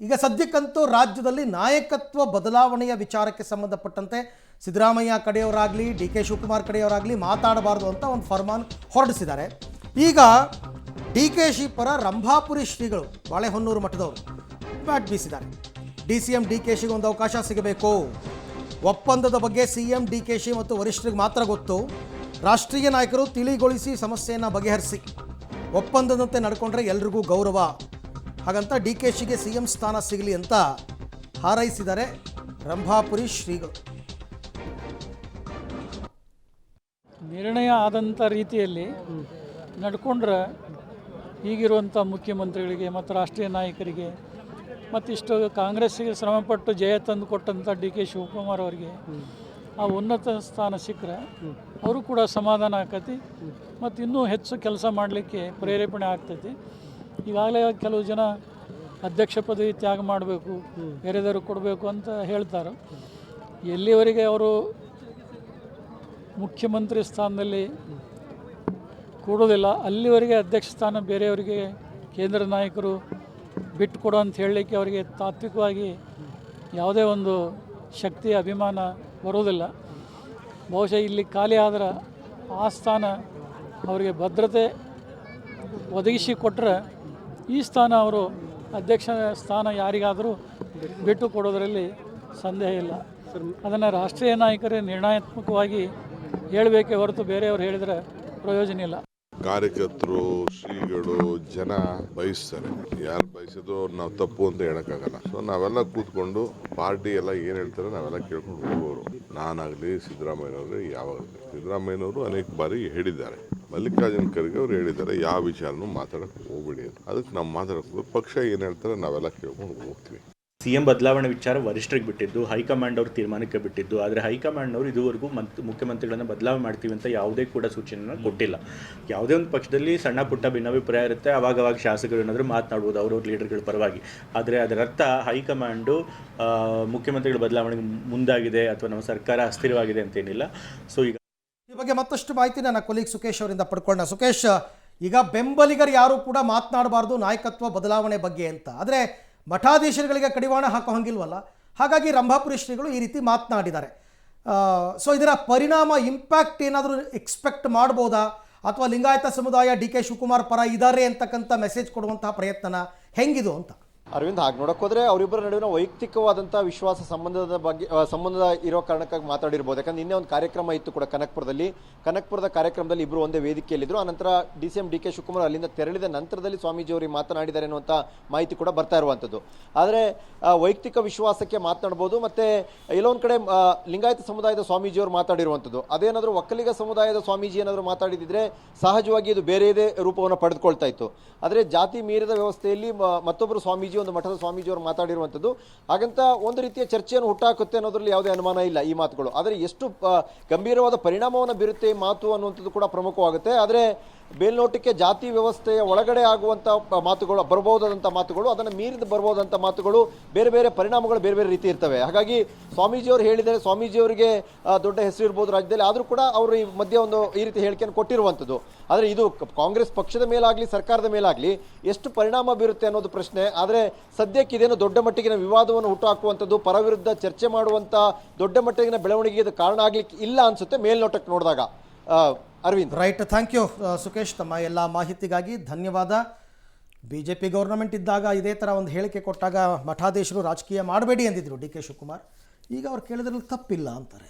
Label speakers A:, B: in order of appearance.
A: ಈಗ ಸದ್ಯಕ್ಕಂತೂ ರಾಜ್ಯದಲ್ಲಿ ನಾಯಕತ್ವ ಬದಲಾವಣೆಯ ವಿಚಾರಕ್ಕೆ ಸಂಬಂಧಪಟ್ಟಂತೆ ಸಿದ್ದರಾಮಯ್ಯ ಕಡೆಯವರಾಗಲಿ ಡಿ ಕೆ ಶಿವಕುಮಾರ್ ಕಡೆಯವರಾಗಲಿ ಮಾತಾಡಬಾರ್ದು ಅಂತ ಒಂದು ಫರ್ಮಾನ್ ಹೊರಡಿಸಿದ್ದಾರೆ. ಈಗ ಡಿ ಕೆ ಶಿ ಪರ ರಂಭಾಪುರಿ ಶ್ರೀಗಳು ಬಾಳೆಹೊನ್ನೂರು ಮಠದವರು ಬ್ಯಾಟ್ ಬೀಸಿದ್ದಾರೆ. DCM ಡಿ ಕೆ ಶಿಗೆ ಒಂದು ಅವಕಾಶ ಸಿಗಬೇಕು. ಒಪ್ಪಂದದ ಬಗ್ಗೆ CM ಡಿ ಕೆ ಶಿ ಮತ್ತು ವರಿಷ್ಠರಿಗೆ ಮಾತ್ರ ಗೊತ್ತು. ರಾಷ್ಟ್ರೀಯ ನಾಯಕರು ತಿಳಿಗೊಳಿಸಿ ಸಮಸ್ಯೆಯನ್ನು ಬಗೆಹರಿಸಿ ಒಪ್ಪಂದದಂತೆ ನಡ್ಕೊಂಡ್ರೆ ಎಲ್ರಿಗೂ ಗೌರವ. ಹಾಗಂತ ಡಿ ಕೆ ಶಿಗೆ CM ಸ್ಥಾನ ಸಿಗಲಿ ಅಂತ ಹಾರೈಸಿದ್ದಾರೆ ರಂಭಾಪುರಿ ಶ್ರೀಗಳು.
B: ನಿರ್ಣಯ ಆದಂಥ ರೀತಿಯಲ್ಲಿ ನಡ್ಕೊಂಡ್ರೆ ಈಗಿರುವಂಥ ಮುಖ್ಯಮಂತ್ರಿಗಳಿಗೆ ಮತ್ತು ರಾಷ್ಟ್ರೀಯ ನಾಯಕರಿಗೆ ಮತ್ತಿಷ್ಟು ಕಾಂಗ್ರೆಸ್ಸಿಗೆ ಶ್ರಮಪಟ್ಟು ಜಯ ತಂದು ಕೊಟ್ಟಂಥ ಡಿ ಕೆ ಶಿವಕುಮಾರ್ ಅವರಿಗೆ ಆ ಉನ್ನತ ಸ್ಥಾನ ಸಿಕ್ಕರೆ ಅವರು ಕೂಡ ಸಮಾಧಾನ ಆಕತಿ ಮತ್ತು ಇನ್ನೂ ಹೆಚ್ಚು ಕೆಲಸ ಮಾಡಲಿಕ್ಕೆ ಪ್ರೇರೇಪಣೆ ಆಗ್ತೈತಿ. ಈಗಾಗಲೇ ಕೆಲವು ಜನ ಅಧ್ಯಕ್ಷ ಪದವಿ ತ್ಯಾಗ ಮಾಡಬೇಕು, ಬೇರೆದವರು ಕೊಡಬೇಕು ಅಂತ ಹೇಳ್ತಾರೆ. ಎಲ್ಲಿವರೆಗೆ ಅವರು ಮುಖ್ಯಮಂತ್ರಿ ಸ್ಥಾನದಲ್ಲಿ ಕೂಡೋದಿಲ್ಲ ಅಲ್ಲಿವರೆಗೆ ಅಧ್ಯಕ್ಷ ಸ್ಥಾನ ಬೇರೆಯವರಿಗೆ ಕೇಂದ್ರ ನಾಯಕರು ಬಿಟ್ಟು ಕೊಡು ಅಂತ ಹೇಳಲಿಕ್ಕೆ ಅವರಿಗೆ ತಾತ್ವಿಕವಾಗಿ ಯಾವುದೇ ಒಂದು ಶಕ್ತಿ ಅಭಿಮಾನ ಬರೋದಿಲ್ಲ. ಬಹುಶಃ ಇಲ್ಲಿ ಖಾಲಿ ಆದ್ರೆ ಆ ಸ್ಥಾನ ಅವರಿಗೆ ಭದ್ರತೆ ಒದಗಿಸಿ ಕೊಟ್ಟರೆ ಈ ಸ್ಥಾನ ಅವರು ಅಧ್ಯಕ್ಷ ಸ್ಥಾನ ಯಾರಿಗಾದರೂ ಬಿಟ್ಟು ಕೊಡೋದರಲ್ಲಿ ಸಂದೇಹ ಇಲ್ಲ. ಅದನ್ನು ರಾಷ್ಟ್ರೀಯ ನಾಯಕರೇ ನಿರ್ಣಯಾತ್ಮಕವಾಗಿ ಹೇಳಬೇಕೇ ಹೊರತು ಬೇರೆಯವರು ಹೇಳಿದರೆ ಪ್ರಯೋಜನ ಇಲ್ಲ.
C: ಕಾರ್ಯಕರ್ತರು, ಶ್ರೀಗಳು, ಜನ ಬಯಸ್ತಾರೆ. ಯಾರು ಬಯಸಿದ್ರು ಅವ್ರು ನಾವು ತಪ್ಪು ಅಂತ ಹೇಳೋಕ್ಕಾಗಲ್ಲ. ಸೊ ನಾವೆಲ್ಲ ಕೂತ್ಕೊಂಡು ಪಾರ್ಟಿ ಎಲ್ಲ ಏನು ಹೇಳ್ತಾರೆ ನಾವೆಲ್ಲ ಕೇಳ್ಕೊಂಡು ಹೋಗೋರು. ನಾನಾಗಲಿ ಸಿದ್ದರಾಮಯ್ಯನವರು, ಯಾವಾಗಲೂ ಸಿದ್ದರಾಮಯ್ಯನವರು ಅನೇಕ ಬಾರಿ ಹೇಳಿದ್ದಾರೆ, ಮಲ್ಲಿಕಾರ್ಜುನ ಖರ್ಗೆ ಅವರು ಹೇಳಿದ್ದಾರೆ ಯಾವ ವಿಚಾರನೂ ಮಾತಾಡೋಕ್ಕೆ ಹೋಗ್ಬೇಡಿ ಅಂತ. ಅದಕ್ಕೆ ನಾವು ಮಾತಾಡೋಕೆ ಪಕ್ಷ ಏನು ಹೇಳ್ತಾರೆ ನಾವೆಲ್ಲ ಕೇಳ್ಕೊಂಡು ಹೋಗ್ತೀವಿ.
D: CM ಬದಲಾವಣೆ ವಿಚಾರ ವರಿಷ್ಠರಿಗೆ ಬಿಟ್ಟಿದ್ದು, ಹೈಕಮಾಂಡ್ ಅವ್ರ ತೀರ್ಮಾನಕ್ಕೆ ಬಿಟ್ಟಿದ್ದು. ಆದರೆ ಹೈಕಮಾಂಡ್ನವರು ಇದುವರೆಗೂ ಮುಖ್ಯಮಂತ್ರಿಗಳನ್ನು ಬದಲಾವಣೆ ಮಾಡ್ತೀವಿ ಅಂತ ಯಾವುದೇ ಕೂಡ ಸೂಚನೆಯನ್ನು ಕೊಟ್ಟಿಲ್ಲ. ಯಾವುದೇ ಒಂದು ಪಕ್ಷದಲ್ಲಿ ಸಣ್ಣ ಪುಟ್ಟ ಭಿನ್ನಾಭಿಪ್ರಾಯ ಇರುತ್ತೆ, ಅವಾಗವಾಗ ಶಾಸಕರು ಏನಾದರೂ ಮಾತನಾಡ್ಬೋದು ಅವ್ರವ್ರ ಲೀಡರ್ಗಳ ಪರವಾಗಿ. ಆದರೆ ಅದರ ಅರ್ಥ ಹೈಕಮಾಂಡು ಮುಖ್ಯಮಂತ್ರಿಗಳ ಬದಲಾವಣೆಗೆ ಮುಂದಾಗಿದೆ ಅಥವಾ ನಮ್ಮ ಸರ್ಕಾರ ಅಸ್ಥಿರವಾಗಿದೆ ಅಂತೇನಿಲ್ಲ. ಸೊ ಈಗ
A: ಈ ಬಗ್ಗೆ ಮತ್ತಷ್ಟು ಮಾಹಿತಿ ನನ್ನ ಕೊಲೀಗ್ ಸುಖೇಶ್ ಅವರಿಂದ ಪಡ್ಕೊಳ್ಳೋಣ. ಸುಖೇಶ್, ಈಗ ಬೆಂಬಲಿಗರು ಯಾರು ಕೂಡ ಮಾತನಾಡಬಾರ್ದು ನಾಯಕತ್ವ ಬದಲಾವಣೆ ಬಗ್ಗೆ ಅಂತ, ಆದರೆ ಮಠಾಧೀಶರುಗಳಿಗೆ ಕಡಿವಾಣ ಹಾಕೋ ಹಂಗಿಲ್ವಲ್ಲ, ಹಾಗಾಗಿ ರಂಭಾಪುರಿ ಶ್ರೀಗಳು ಈ ರೀತಿ ಮಾತನಾಡಿದ್ದಾರೆ. ಸೊ ಇದರ ಪರಿಣಾಮ ಇಂಪ್ಯಾಕ್ಟ್ ಏನಾದರೂ ಎಕ್ಸ್ಪೆಕ್ಟ್ ಮಾಡ್ಬೋದಾ, ಅಥವಾ ಲಿಂಗಾಯತ ಸಮುದಾಯ ಡಿ ಕೆ ಶಿವಕುಮಾರ್ ಪರ ಇದ್ದಾರೆ ಅಂತಕ್ಕಂಥ ಮೆಸೇಜ್ ಕೊಡುವಂತಹ ಪ್ರಯತ್ನ ಹೆಂಗಿದು ಅಂತ?
E: ಅರವಿಂದ್, ಹಾಗೆ ನೋಡೋಕೆ ಹೋದರೆ ಅವರಿಬ್ಬರ ನಡುವಿನ ವೈಯಕ್ತಿಕವಾದಂಥ ವಿಶ್ವಾಸ ಸಂಬಂಧ ಇರೋ ಕಾರಣಕ್ಕಾಗಿ ಮಾತಾಡಿರ್ಬೋದು. ಯಾಕಂದ್ರೆ ನಿನ್ನೆ ಒಂದು ಕಾರ್ಯಕ್ರಮ ಇತ್ತು ಕೂಡ ಕನಕಪುರದ ಕಾರ್ಯಕ್ರಮದಲ್ಲಿ ಇಬ್ಬರು ಒಂದೇ ವೇದಿಕೆಯಲ್ಲಿದ್ದರು. ಆನಂತರ DCM ಡಿ ಕೆ ಶಿವಕುಮಾರ್ ಅಲ್ಲಿಂದ ತೆರಳಿದ ನಂತರದಲ್ಲಿ ಸ್ವಾಮೀಜಿ ಅವರಿಗೆ ಮಾತನಾಡಿದ್ದಾರೆ ಅನ್ನುವಂಥ ಮಾಹಿತಿ ಕೂಡ ಬರ್ತಾ ಇರುವಂಥದ್ದು. ಆದರೆ ವೈಯಕ್ತಿಕ ವಿಶ್ವಾಸಕ್ಕೆ ಮಾತನಾಡ್ಬೋದು, ಮತ್ತು ಎಲ್ಲೊಂದು ಕಡೆ ಲಿಂಗಾಯತ ಸಮುದಾಯದ ಸ್ವಾಮೀಜಿಯವರು ಮಾತಾಡಿರುವಂಥದ್ದು. ಅದೇನಾದರೂ ಒಕ್ಕಲಿಗ ಸಮುದಾಯದ ಸ್ವಾಮೀಜಿ ಏನಾದರೂ ಮಾತಾಡಿದಿದ್ರೆ ಸಹಜವಾಗಿ ಇದು ಬೇರೆಯದೇ ರೂಪವನ್ನು ಪಡೆದುಕೊಳ್ತಾ ಇತ್ತು. ಆದರೆ ಜಾತಿ ಮೀರಿದ ವ್ಯವಸ್ಥೆಯಲ್ಲಿ ಮತ್ತೊಬ್ಬರು ಸ್ವಾಮೀಜಿ, ಒಂದು ಮಠದ ಸ್ವಾಮೀಜಿಯವರು ಮಾತಾಡಿರುವಂಥದ್ದು ಹಾಗಂತ ಒಂದು ರೀತಿಯ ಚರ್ಚೆಯನ್ನು ಹುಟ್ಟಾಕುತ್ತೆ ಅನ್ನೋದ್ರಲ್ಲಿ ಯಾವುದೇ ಅನುಮಾನ ಇಲ್ಲ ಈ ಮಾತುಗಳು. ಆದರೆ ಎಷ್ಟು ಗಂಭೀರವಾದ ಪರಿಣಾಮವನ್ನು ಬೀರುತ್ತೆ ಈ ಮಾತು ಅನ್ನುವಂಥದ್ದು ಕೂಡ ಪ್ರಮುಖವಾಗುತ್ತೆ. ಆದರೆ ಮೇಲ್ನೋಟಕ್ಕೆ ಜಾತಿ ವ್ಯವಸ್ಥೆಯ ಒಳಗಡೆ ಆಗುವಂಥ ಮಾತುಗಳು ಬರಬಹುದಾದಂಥ ಮಾತುಗಳು, ಅದನ್ನು ಮೀರಿದ ಬರ್ಬೋದಂಥ ಮಾತುಗಳು, ಬೇರೆ ಬೇರೆ ಪರಿಣಾಮಗಳು ಬೇರೆ ಬೇರೆ ರೀತಿ ಇರ್ತವೆ. ಹಾಗಾಗಿ ಸ್ವಾಮೀಜಿಯವರು ಹೇಳಿದರೆ ಸ್ವಾಮೀಜಿಯವರಿಗೆ ದೊಡ್ಡ ಹೆಸರು ಇರ್ಬೋದು ರಾಜ್ಯದಲ್ಲಿ, ಆದರೂ ಕೂಡ ಅವರು ಈ ಮಧ್ಯೆ ಒಂದು ಈ ರೀತಿ ಹೇಳಿಕೆಯನ್ನು ಕೊಟ್ಟಿರುವಂಥದ್ದು. ಆದರೆ ಇದು ಕಾಂಗ್ರೆಸ್ ಪಕ್ಷದ ಮೇಲಾಗಲಿ ಸರ್ಕಾರದ ಮೇಲಾಗಲಿ ಎಷ್ಟು ಪರಿಣಾಮ ಬೀರುತ್ತೆ ಅನ್ನೋದು ಪ್ರಶ್ನೆ. ಆದರೆ ಸದ್ಯಕ್ಕೆ ಇದೇನು ದೊಡ್ಡ ಮಟ್ಟಿಗಿನ ವಿವಾದವನ್ನು ಹುಟ್ಟುಹಾಕುವಂಥದ್ದು, ಪರ ವಿರುದ್ಧ ಚರ್ಚೆ ಮಾಡುವಂಥ ದೊಡ್ಡ ಮಟ್ಟಿಗಿನ ಬೆಳವಣಿಗೆಗೆ ಇದು ಕಾರಣ ಆಗಲಿಕ್ಕೆ ಇಲ್ಲ ಅನಿಸುತ್ತೆ ಮೇಲ್ನೋಟಕ್ಕೆ ನೋಡಿದಾಗ. Arvind,
A: right, thank you Sukhesh, ತಮ್ಮ ಎಲ್ಲ ಮಾಹಿತಿಗಾಗಿ ಧನ್ಯವಾದ. BJP ಗೌರ್ನಮೆಂಟ್ ಇದ್ದಾಗ ಇದೇ ಥರ ಒಂದು ಹೇಳಿಕೆ ಕೊಟ್ಟಾಗ ಮಠಾಧೀಶರು ರಾಜಕೀಯ ಮಾಡಬೇಡಿ ಅಂದಿದ್ರು ಡಿ ಕೆ ಶಿವಕುಮಾರ್. ಈಗ ಅವ್ರು ಕೇಳಿದ್ರಲ್ಲಿ ತಪ್ಪಿಲ್ಲ ಅಂತಾರೆ.